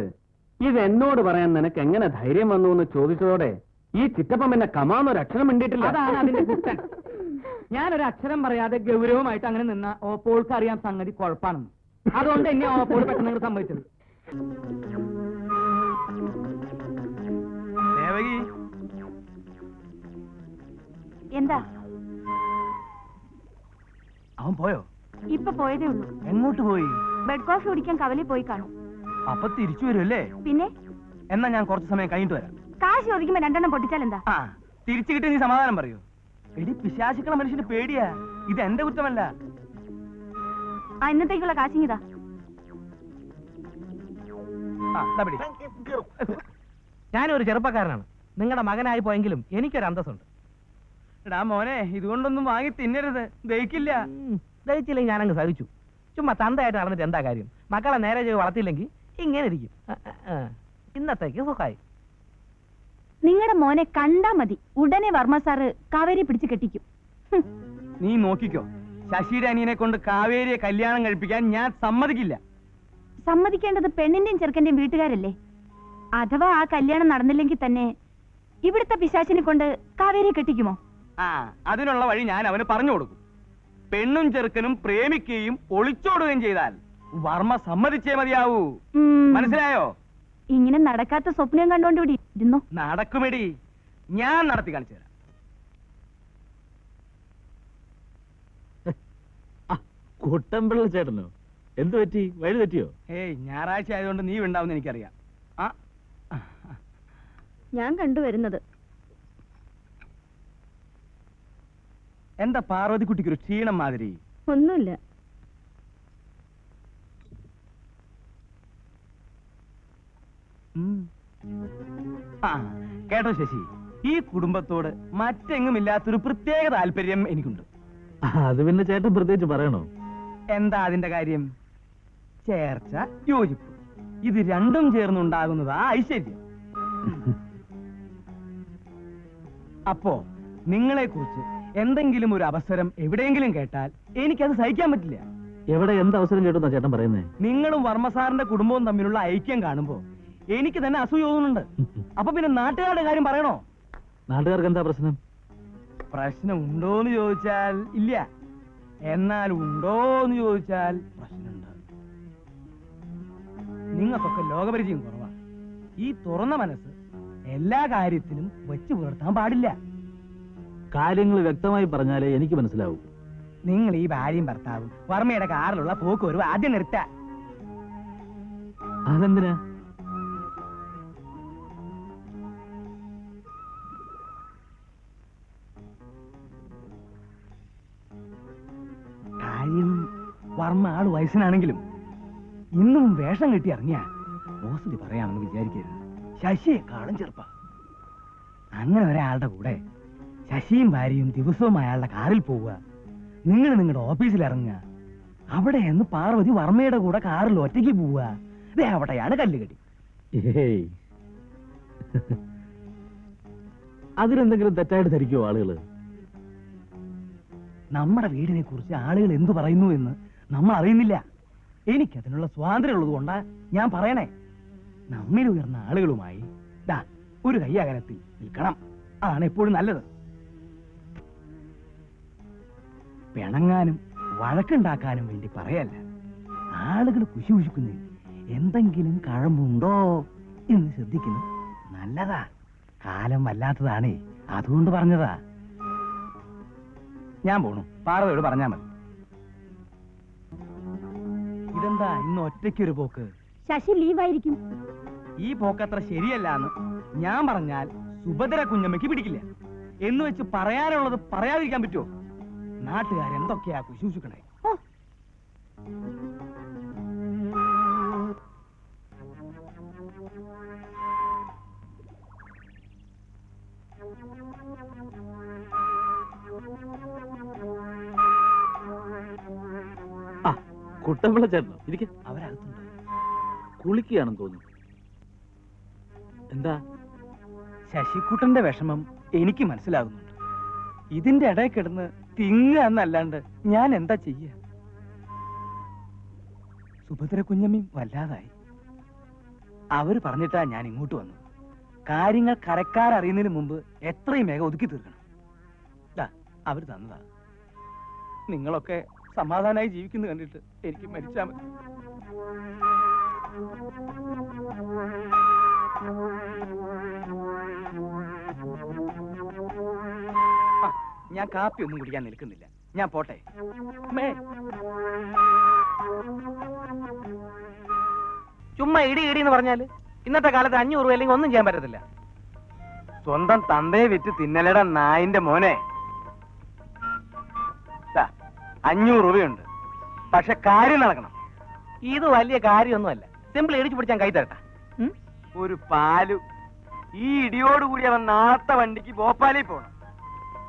ഇതെന്നോട് പറയാൻ നിനക്ക് എങ്ങനെ ധൈര്യം വന്നു എന്ന് ചോദിച്ചതോടെ ഈ ചിറ്റപ്പം എന്നെ കമാന്നൊരു അക്ഷരം മിണ്ടിയിട്ടില്ല. അതാണ് അതിന്റെ കുറ്റം. ഞാനൊരു അക്ഷരം പറയാതെ ഗൗരവമായിട്ട് അങ്ങനെ നിന്ന ഓപ്പോൾക്ക് അറിയാൻ സംഗതി കുഴപ്പമാണെന്ന്. അതുകൊണ്ട് എന്നെ ഓപ്പോൾ പെട്ടെന്ന് സംഭവിച്ചത്. എന്താ? അവൻ പോയോ? ഇപ്പൊ പോയതേ ഉള്ളൂ. എങ്ങോട്ട് പോയി? ബെഡ് കോഫി കുടിക്കാൻ കവലിൽ പോയി കാണും. അപ്പൊ തിരിച്ചു വരുമല്ലേ? പിന്നെ എന്നാ ഞാൻ കുറച്ച് സമയം കഴിഞ്ഞിട്ട് വരാം. കാശ് ചോദിക്കുമ്പോ രണ്ടെണ്ണം പൊട്ടിച്ചാൽ എന്താ? തിരിച്ചു കിട്ടി നീ സമാധാനം പറയൂ. എടി, പിശാചുക്കള മനുഷ്യന് പേടിയാ. ഇത് എന്റെ കുറ്റമല്ല. ഇന്നത്തേക്കുള്ള കാശിങ്ങിതാ. ഞാനൊരു ചെറുപ്പക്കാരനാണ്. നിങ്ങളുടെ മകനായി പോയെങ്കിലും എനിക്കൊരു അന്തസ്സുണ്ട്. എടാ മോനെ ഇതുകൊണ്ടൊന്നും വാങ്ങി തിന്നരുത്, ദഹിക്കില്ല. ദഹിച്ചില്ലെങ്കിൽ ഞാനങ്ങ് സഹിച്ചു. ചുമ്മാ തന്തയായിട്ട് നടന്നിട്ട് എന്താ കാര്യം? മക്കളെ നേരെ ചെയ്ത് വളർത്തിയില്ലെങ്കിൽ ഇങ്ങനെ ഇരിക്കും. ഇന്നത്തേക്ക് സുഖമായി. നിങ്ങളുടെ മോനെ കണ്ടാ മതി, ഉടനെ വർമ്മ സാറ് കാവേരി പിടിച്ച് കെട്ടിക്കും. നീ നോക്കിക്കോ, ശശിയുടെ അനിയനെ കൊണ്ട് കാവേരിയെ കല്യാണം കഴിപ്പിക്കാൻ ഞാൻ സമ്മതിക്കില്ല. സമ്മതിക്കേണ്ടത് പെണ്ണിന്റെയും ചെറുക്കന്റെയും വീട്ടുകാരല്ലേ? അഥവാ ആ കല്യാണം നടന്നില്ലെങ്കിൽ തന്നെ ഇവിടുത്തെ പിശാചിനെ കൊണ്ട് കാവേരിയെ കെട്ടിക്കുമോ? അതിനുള്ള വഴി ഞാൻ അവന് പറഞ്ഞു കൊടുക്കും. പെണ്ണും ചെറുക്കനും പ്രേമിക്കുകയും ഒളിച്ചോടുകയും ചെയ്താൽ വർമ്മ സമ്മതിച്ചേ മതിയാവൂ. മനസ്സിലായോ? ഇങ്ങനെ നടക്കാത്ത സ്വപ്നം കണ്ടോണ്ടുകൂടി ഇരുന്നോ. നടക്കുമെടി, ഞാൻ നടത്തി കാണിച്ചു തരാം. കുട്ടമ്പിള്ള ചേട്ടനോ? എന്ത് പറ്റി? വഴി തെറ്റിയോ? ഏയ്, ഞായറാഴ്ച ആയതുകൊണ്ട് നീ ഉണ്ടാവുന്ന എനിക്കറിയാം. ഞാൻ കണ്ടുവരുന്നത് എന്താ പാർവതിക്കുട്ടിക്കൊരു ക്ഷീണം മാതിരി? ഒന്നുമില്ല. കേട്ടോ ശശി, ഈ കുടുംബത്തോട് മറ്റെങ്ങും ഇല്ലാത്തൊരു പ്രത്യേക താല്പര്യം എനിക്കുണ്ട്. അത് പിന്നെ ചേട്ടൻ പ്രത്യേകിച്ച് പറയണോ? എന്താ അതിന്റെ കാര്യം? ചേർച്ച, യോജിപ്പ്, ഇത് രണ്ടും ചേർന്നുണ്ടാകുന്നതാ ഐശ്വര്യം. അപ്പോ നിങ്ങളെ കുറിച്ച് എന്തെങ്കിലും ഒരു അവസരം എവിടെയെങ്കിലും കേട്ടാൽ എനിക്കത് സഹിക്കാൻ പറ്റില്ല. എവിടെ എന്ത് അവസരം കേട്ടോ ചേട്ടൻ പറയുന്നേ? നിങ്ങളും വർമ്മസാറിന്റെ കുടുംബവും തമ്മിലുള്ള ഐക്യം കാണുമ്പോ എനിക്ക് തന്നെ അസൂയ തോന്നുന്നുണ്ട്. അപ്പൊ പിന്നെ നാട്ടുകാരുടെ കാര്യം പറയണോ? നാട്ടുകാർക്ക് എന്താ പ്രശ്നം? പ്രശ്നം ഉണ്ടോന്ന് ചോദിച്ചാൽ ഇല്ല, എന്നാൽ ഉണ്ടോന്ന് ചോദിച്ചാൽ പ്രശ്നമുണ്ട്. നിങ്ങൾക്കൊക്കെ ലോകപരിചയം കുറവാ. ഈ തുറന്ന മനസ്സ് എല്ലാ കാര്യത്തിലും വെച്ചു പുലർത്താൻ പാടില്ല. കാര്യങ്ങൾ വ്യക്തമായി പറഞ്ഞാലേ എനിക്ക് മനസ്സിലാവൂ. നിങ്ങൾ ഈ ഭാര്യയും ഭർത്താവും വർമ്മയുടെ കാറിലുള്ള പോക്ക് വരും ആദ്യം നിർത്ത. അതെന്തിനാ? കാര്യം, വർമ്മ ആള് വയസ്സനാണെങ്കിലും ഇന്നും വേഷം കെട്ടി ഇറങ്ങിയ ബോസിന് പറയാമെന്ന് വിചാരിക്കരുത്. ശശിയെക്കാളും ചെറുപ്പ. അങ്ങനെ ഒരാളുടെ കൂടെ ശശിയും ഭാര്യയും ദിവസവും അയാളുടെ കാറിൽ പോവുക, നിങ്ങൾ നിങ്ങളുടെ ഓഫീസിൽ ഇറങ്ങുക, അവിടെ നിന്ന് പാർവതി വർമ്മയുടെ കൂടെ കാറിൽ ഒറ്റയ്ക്ക് പോവുക, അവിടെയാണ് കല്ലുകടി. അതിലെന്തെങ്കിലും തെറ്റായിട്ട് ധരിക്കുമോ ആളുകള്? നമ്മുടെ വീടിനെ കുറിച്ച് ആളുകൾ എന്തു പറയുന്നു എന്ന് നമ്മൾ അറിയുന്നില്ല. എനിക്കതിനുള്ള സ്വാതന്ത്ര്യം ഉള്ളത് കൊണ്ടാ ഞാൻ പറയണേ. നമ്മിൽ ഉയർന്ന ആളുകളുമായി ഒരു കൈ അകലത്തിൽ നിൽക്കണം. അതാണ് എപ്പോഴും നല്ലത്. പിണങ്ങാനും വഴക്കുണ്ടാക്കാനും വേണ്ടി പറയല്ല. ആളുകൾ കുശുകുശുക്കുന്നതിൽ എന്തെങ്കിലും കഴമ്പുണ്ടോ എന്ന് ശ്രദ്ധിക്കുന്നത് നല്ലതാ. കാലം വല്ലാത്തതാണേ, അതുകൊണ്ട് പറഞ്ഞതാ. ഞാൻ പോണു, പാർവതിയോട് പറഞ്ഞാ മതി. ഇതെന്താ ഇന്ന് ഒറ്റയ്ക്കൊരു പോക്ക്? ശശി ലീവായിരിക്കും. ഈ പോക്കത്ര ശരിയല്ല എന്ന് ഞാൻ പറഞ്ഞാൽ സുഭദ്ര കുഞ്ഞമ്മയ്ക്ക് പിടിക്കില്ല. എന്ന് വെച്ച് പറയാനുള്ളത് പറയാതിരിക്കാൻ പറ്റുമോ? നാട്ടുകാരെന്തൊക്കെയാ കുശൂശുക്കണേ. കുട്ടമ്പിള്ള ചേട്ടനോ? ഇരിക്കെ. അവരകത്തുണ്ട്. കുളിക്കുകയാണെന്ന് തോന്നുന്നു. എന്താ? ശശിക്കുട്ടന്റെ വിഷമം എനിക്ക് മനസ്സിലാകുന്നുണ്ട്. ഇതിന്റെ ഇടയിൽ കിടന്ന് തിങ്ങ എന്നല്ലാണ്ട് ഞാൻ എന്താ ചെയ്യ? സുഭദ്ര കുഞ്ഞമ്മയും വല്ലാതായി. അവര് പറഞ്ഞിട്ടാ ഞാൻ ഇങ്ങോട്ട് വന്നത്. കാര്യങ്ങൾ കരക്കാരറിയുന്നതിന് മുമ്പ് എത്രയും വേഗം ഒതുക്കി തീർക്കണം. അവര് തന്നതാ. നിങ്ങളൊക്കെ സമാധാനമായി ജീവിക്കുന്നു കണ്ടിട്ട് എനിക്ക് മരിച്ചാ മതി. ഞാൻ കാപ്പി ഒന്നും കുടിക്കാൻ നിൽക്കുന്നില്ല. ഞാൻ പോട്ടെ. ചുമ്മാ ഇടി ഇടി എന്ന് പറഞ്ഞാല് ഇന്നത്തെ കാലത്ത് 500 രൂപ അല്ലെങ്കിൽ ഒന്നും ചെയ്യാൻ പറ്റത്തില്ല. സ്വന്തം തന്തയെ വിറ്റ് തിന്നലട നായിന്റെ മോനെ. 500 രൂപയുണ്ട്, പക്ഷെ കാര്യം നടക്കണം. ഇത് വലിയ കാര്യമൊന്നുമല്ല. സിമ്പിൾ ഇടിച്ചു പിടിച്ചാൽ കൈ തരട്ടെ. ഒരു പാലു. ഈ ഇടിയോടുകൂടി അവൻ നാളത്തെ വണ്ടിക്ക് ഭോപ്പാലിൽ പോണം.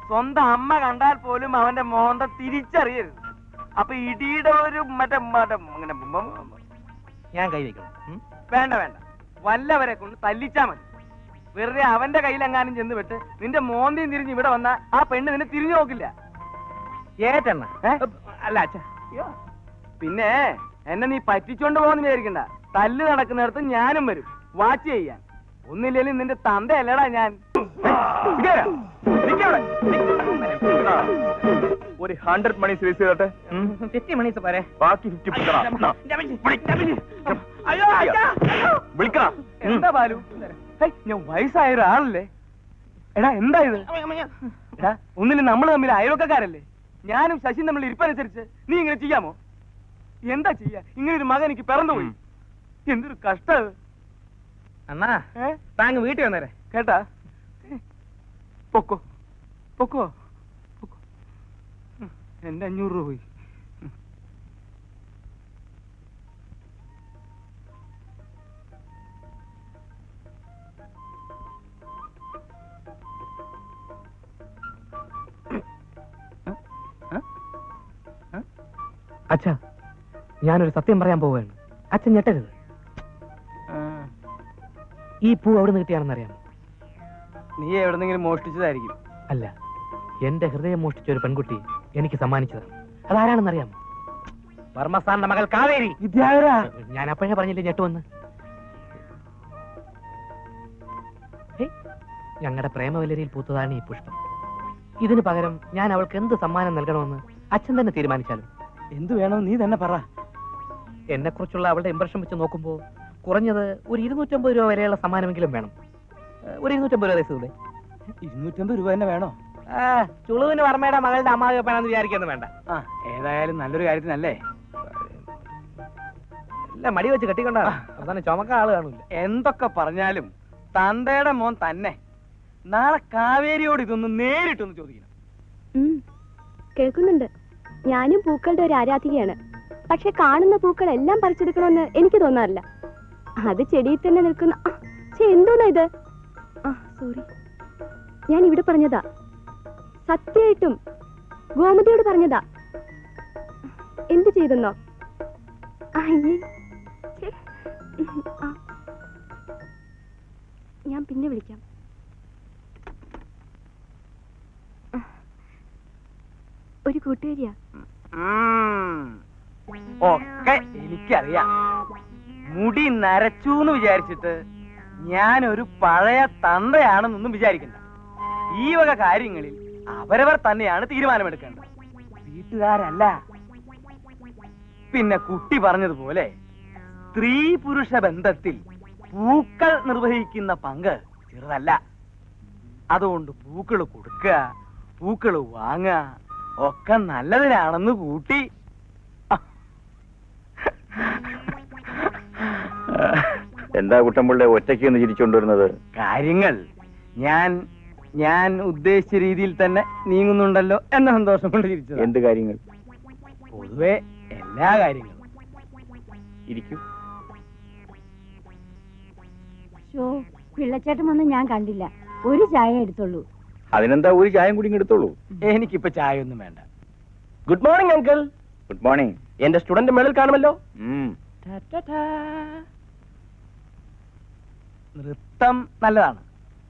സ്വന്തം അമ്മ കണ്ടാൽ പോലും അവന്റെ മോന്ത തിരിച്ചറിയരുത്. അപ്പൊ ഇടിയുടെ ഒരു മറ്റേ അങ്ങനെ ഞാൻ കൈ വെക്കണം. വേണ്ട വേണ്ട, വല്ലവരെ കൊണ്ട് തല്ലിച്ചാ മതി. വെറുതെ അവന്റെ കയ്യിലെങ്ങാനും ചെന്ന് വിട്ട് നിന്റെ മോന്തിയും തിരിഞ്ഞ് ഇവിടെ വന്ന ആ പെണ്ണ് നിന്നെ തിരിഞ്ഞു നോക്കില്ല. ഏറ്റെണ്ണ അല്ല അച്ഛ. പിന്നെ എന്നെ നീ പറ്റിച്ചോണ്ട് പോകുന്ന വിചാരിക്കണ്ട. തല്ല് നടക്കുന്നിടത്ത് ഞാനും വരും വാച്ച് ചെയ്യാൻ. ഒന്നില്ലേലും നിന്റെ തന്തയല്ലടാ ഞാൻ. ഒരു 100 മണി സീരീസ് ചെയ്തോട്ടെ. 50 മണീസ് പോരെ, ബാക്കി 50 വിളിക്കണം. എന്താ ബാലു, ഞാൻ വയസ്സായ ഒരാളല്ലേ. എടാ എന്താ ഇത്? എടാ ഒന്നിനും നമ്മൾ തമ്മിൽ അയൽവക്കക്കാരല്ലേ. ഞാനും ശശിയും തമ്മിൽ ഇരിപ്പനുസരിച്ച് നീ ഇങ്ങനെ ചെയ്യാമോ? എന്താ ചെയ്യാ? ഇങ്ങനെ ഒരു മകൻ എനിക്ക് പിറന്നുപോയി. എന്തൊരു കഷ്ടം. അണ്ണാ താങ്കൾ വീട്ടിൽ വന്നേരെ കേട്ടാ. പൊക്കോ പൊക്കോ പൊക്കോ. എന്റെ 500 രൂപ പോയി. അച്ഛാ, ഞാനൊരു സത്യം പറയാൻ പോവുകയാണ്. അച്ഛൻ ഞെട്ടരുത്. ഈ പൂ എവിടെ നിന്ന് കിട്ടിയാണെന്നറിയാമോ? നീ എവിടെന്നെങ്കിലും മോഷ്ടിച്ചതായിരിക്കും. അല്ല, എന്റെ ഹൃദയം മോഷ്ടിച്ച ഒരു പെൺകുട്ടി എനിക്ക് സമ്മാനിച്ചതാണ്. അതാരാണെന്നറിയാമോ? വർമ്മസാറിന്റെ മകൾ കാവേരി. വിദ്യാധര, ഞാൻ അപ്പോഴേ പറഞ്ഞില്ലേ ഞെട്ടുവന്ന്. ഞങ്ങളുടെ പ്രേമവല്ലരിയിൽ പൂത്തതാണ് ഈ പുഷ്പം. ഇതിനു പകരം ഞാൻ അവൾക്ക് എന്ത് സമ്മാനം നൽകണമെന്ന് അച്ഛൻ തന്നെ തീരുമാനിച്ചാലും. എന്തു വേണം നീ തന്നെ പറ. എന്നെ കുറിച്ചുള്ള അവളുടെ ഇംപ്രഷൻ വെച്ച് നോക്കുമ്പോൾ കുറഞ്ഞത് ഒരു 250 രൂപ വരെയുള്ള സമ്മാനമെങ്കിലും വേണം. ഒരു 250 രൂപ തൂടെ. 250 രൂപ തന്നെ വേണോ? ചുളുവിന് വർമ്മയുടെ മകളുടെ അമ്മാവി വേണമെന്ന് വിചാരിക്കുന്നു വേണ്ട. ഏതായാലും നല്ലൊരു കാര്യത്തിനല്ലേ. എല്ലാം മടി വെച്ച് കെട്ടിക്കൊണ്ടാ അവസാനം ചുമക്ക ആള് കാണില്ല. എന്തൊക്കെ പറഞ്ഞാലും തന്തയുടെ മോൻ തന്നെ. നാളെ കാവേരിയോട് ഇതൊന്ന് നേരിട്ടൊന്ന് ചോദിക്കണം. കേൾക്കുന്നുണ്ട്. ഞാനും പൂക്കളുടെ ഒരു ആരാധികയാണ്. പക്ഷെ കാണുന്ന പൂക്കളെല്ലാം പറിച്ചെടുക്കണമെന്ന് എനിക്ക് തോന്നാറില്ല. അത് ചെടിയിൽ തന്നെ നിൽക്കുന്ന എന്തോന്നാ ഇത്? സോറി, ഞാൻ ഇവിടെ പറഞ്ഞതാ. സത്യമായിട്ടും ഗോമതിയോട് പറഞ്ഞതാ. എന്ത് ചെയ്തെന്നോ? ഞാൻ പിന്നെ വിളിക്കാം. ഒരു കൂട്ടുകാരിയാ. ഒക്കെ എനിക്കറിയാം. മുടി നരച്ചൂന്ന് വിചാരിച്ചിട്ട് ഞാനൊരു പഴയ തന്തയാണെന്നൊന്നും വിചാരിക്കണ്ട. ഈ വക കാര്യങ്ങളിൽ അവരവർ തന്നെയാണ് തീരുമാനമെടുക്കേണ്ടത്, വീട്ടുകാരല്ല. പിന്നെ കുട്ടി പറഞ്ഞതുപോലെ സ്ത്രീ പുരുഷ ബന്ധത്തിൽ പൂക്കൾ നിർവഹിക്കുന്ന പങ്ക് ചെറുതല്ല. അതുകൊണ്ട് പൂക്കൾ കൊടുക്കുക, പൂക്കൾ വാങ്ങുക ഒക്കെ നല്ലതിനാണെന്ന് കൂട്ടി. എന്താ കുട്ടമ്പിള്ള ഒറ്റയ്ക്ക് ഒന്ന് ചിരിച്ചുകൊണ്ടിരുന്നത്? കാര്യങ്ങൾ ഞാൻ ഉദ്ദേശിച്ച രീതിയിൽ തന്നെ നീങ്ങുന്നുണ്ടല്ലോ എന്ന സന്തോഷം കൊണ്ട് ചിരിച്ചത്. എന്ത് കാര്യങ്ങൾ? പൊതുവെ എല്ലാ കാര്യങ്ങളും. ഇരിക്കും. പിള്ളച്ചേട്ടൻ വന്ന് ഞാൻ കണ്ടില്ല. ഒരു ചായ എടുത്തോളൂ. അതിനെന്താ, ഒരു ചായം കൂടി എടുത്തോളൂ. എനിക്കിപ്പോ ചായ ഒന്നും വേണ്ട. Good morning uncle. Good morning. എന്റെ സ്റ്റുഡന്റ് മേളിൽ കാണുമല്ലോ. നൃത്തം നല്ലതാണ്,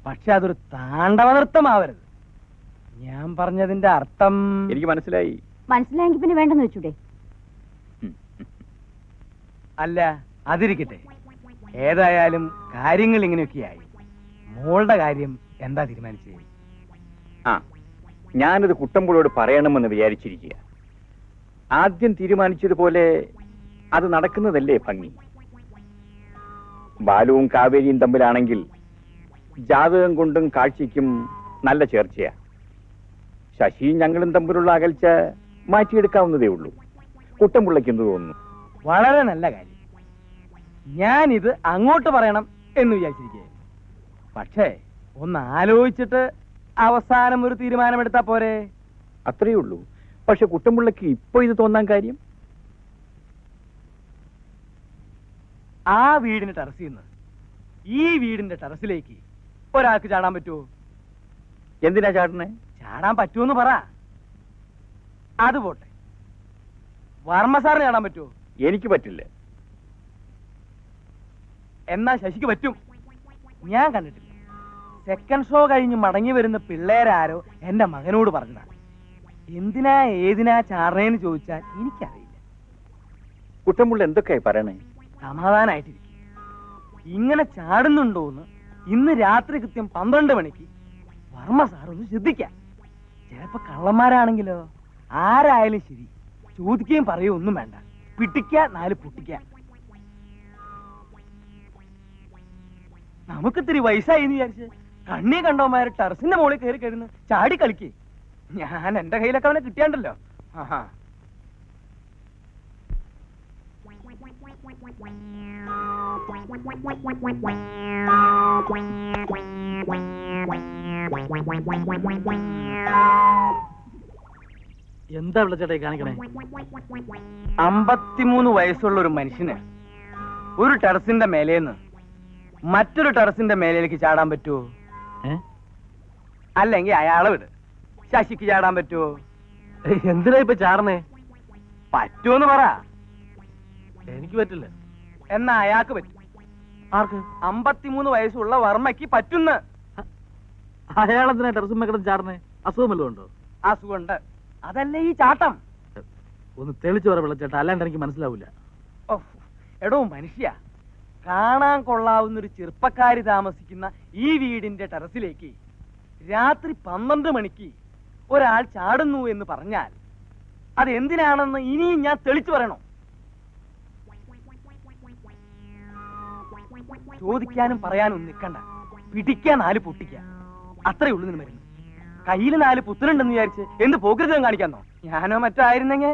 പക്ഷെ അതൊരു താണ്ഡവ നൃത്തമാവരുത്. ഞാൻ പറഞ്ഞതിന്റെ അർത്ഥം എനിക്ക് മനസ്സിലായി. മനസ്സിലായെങ്കിൽ പിന്നെ വേണ്ടെന്ന് വെച്ചൂടെ? അല്ല, അതിരിക്കട്ടെ. ഏതായാലും കാര്യങ്ങൾ ഇങ്ങനെയൊക്കെയായി. മോളുടെ കാര്യം എന്താ തീരുമാനിച്ചത്? ഞാനത് കുട്ടമ്പിളോട് പറയണമെന്ന് വിചാരിച്ചിരിക്കുക. ആദ്യം തീരുമാനിച്ചതുപോലെ അത് നടക്കുന്നതല്ലേ ഭംഗി. ബാലുവും കാവേരിയും തമ്മിലാണെങ്കിൽ ജാതകം കൊണ്ടും കാഴ്ചയ്ക്കും നല്ല ചേർച്ചയാ. ശശിയും ഞങ്ങളും തമ്മിലുള്ള അകൽച്ച മാറ്റിയെടുക്കാവുന്നതേ ഉള്ളൂ. കുട്ടമ്പിള്ളയ്ക്ക് എന്ത് തോന്നുന്നു? വളരെ നല്ല കാര്യം. ഞാനിത് അങ്ങോട്ട് പറയണം എന്ന് വിചാരിച്ചിരിക്കുകയായിരുന്നു. പക്ഷേ ഒന്ന് ആലോചിച്ചിട്ട് അവസാനം ഒരു തീരുമാനമെടുത്താ പോരെ? അത്രയേ ഉള്ളൂ. പക്ഷെ കുട്ടമ്പിള്ളയ്ക്ക് ഇപ്പൊ ഇത് തോന്നാൻ കാര്യം? ആ വീടിന്റെ ടെറസിൽ നിന്ന് ഈ വീടിന്റെ ടെറസിലേക്ക് ഒരാൾക്ക് ചാടാൻ പറ്റുമോ? എന്തിനാ ചാടണേ? ചാടാൻ പറ്റുമെന്ന് പറ. അത് പോട്ടെ, വർമ്മ സാറിന് ചാടാൻ പറ്റുമോ? എനിക്ക് പറ്റില്ല. എന്നാ ശശിക്ക് പറ്റും. ഞാൻ കണ്ടിട്ടില്ല. സെക്കൻഡ് ഷോ കഴിഞ്ഞ് മടങ്ങി വരുന്ന പിള്ളേരാരോ എന്റെ മകനോട് പറഞ്ഞതാണ്. എന്തിനാ ഏതിനാ ചാടണേന്ന് ചോദിച്ചാൽ എനിക്കറിയില്ല. കുട്ടൻപിള്ള എന്തൊക്കെയായി പറയണേ? സമാധാനായിട്ടിരിക്കും. ഇങ്ങനെ ചാടുന്നുണ്ടോന്ന് ഇന്ന് രാത്രി കൃത്യം 12 മണിക്ക് വർമ്മ സാറൊന്ന് ശ്രദ്ധിക്കാം. ചിലപ്പോ കള്ളന്മാരാണെങ്കിലോ? ആരായാലും ശരി, ചോദിക്കുകയും പറയുകയും ഒന്നും വേണ്ട. പിട്ടിക്ക 4 പൊട്ടിക്ക. നമുക്കിത്തിരി വയസ്സായി എന്ന് വിചാരിച്ച് കണ്ണി കണ്ടോമാര് ടെറസിന്റെ മുകളിൽ കയറി കഴിയുന്നു ചാടി കളിക്കേ. ഞാൻ എന്റെ കയ്യിലൊക്കെ അവനെ കിട്ടിയാണ്ടല്ലോ. ആഹാ. എന്താ വിളിച്ചേട്ടായി കാണിക്കണേ? 53 വയസ്സുള്ള ഒരു മനുഷ്യന് ഒരു ടെറസിന്റെ മേലേന്ന് മറ്റൊരു ടെറസിന്റെ മേലേക്ക് ചാടാൻ പറ്റുമോ? അല്ലെങ്കിൽ അയാളെ വിട്, ശശിക്ക് ചാടാൻ പറ്റുമോ? എന്തിനാ ഇപ്പൊ ചാടണേ? പറ്റുമെന്ന് പറ. എനിക്ക് പറ്റില്ല. എന്നാ അയാൾക്ക് പറ്റും. ആർക്ക്? 53 വയസ്സുള്ള വർമ്മയ്ക്ക് പറ്റുന്ന. അയാളെന്തിനാ ടെറസുമ്മ കിടന്ന് ചാടണേ? അസുഖമല്ലോ ഉണ്ടോ? അസുഖമുണ്ട്. അതല്ലേ ഈ ചാട്ടം. ഒന്ന് തെളിച്ചു പറ വിളിച്ചേട്ടാ, അല്ലാണ്ട് എനിക്ക് മനസ്സിലാവൂല. എടോ മനുഷ്യ, കാണാൻ കൊള്ളാവുന്നൊരു ചെറുപ്പക്കാരി താമസിക്കുന്ന ഈ വീടിന്റെ ടെറസിലേക്ക് രാത്രി 12 മണിക്ക് ഒരാൾ ചാടുന്നു എന്ന് പറഞ്ഞാൽ അത് എന്തിനാണെന്ന് ഇനിയും ഞാൻ തെളിച്ചു പറയണോ? ചോദിക്കാനും പറയാനും നിൽക്കണ്ട. പിടിക്കാൻ 4 പൊട്ടിക്ക. അത്രേ ഉള്ളൂ നിന്ന് മരുന്ന്. കയ്യിൽ 4 പുത്തനുണ്ടെന്ന് വിചാരിച്ച് എന്ത് പോകൃതം കാണിക്കാന്നോ? ഞാനോ മറ്റോ ആയിരുന്നെങ്കിൽ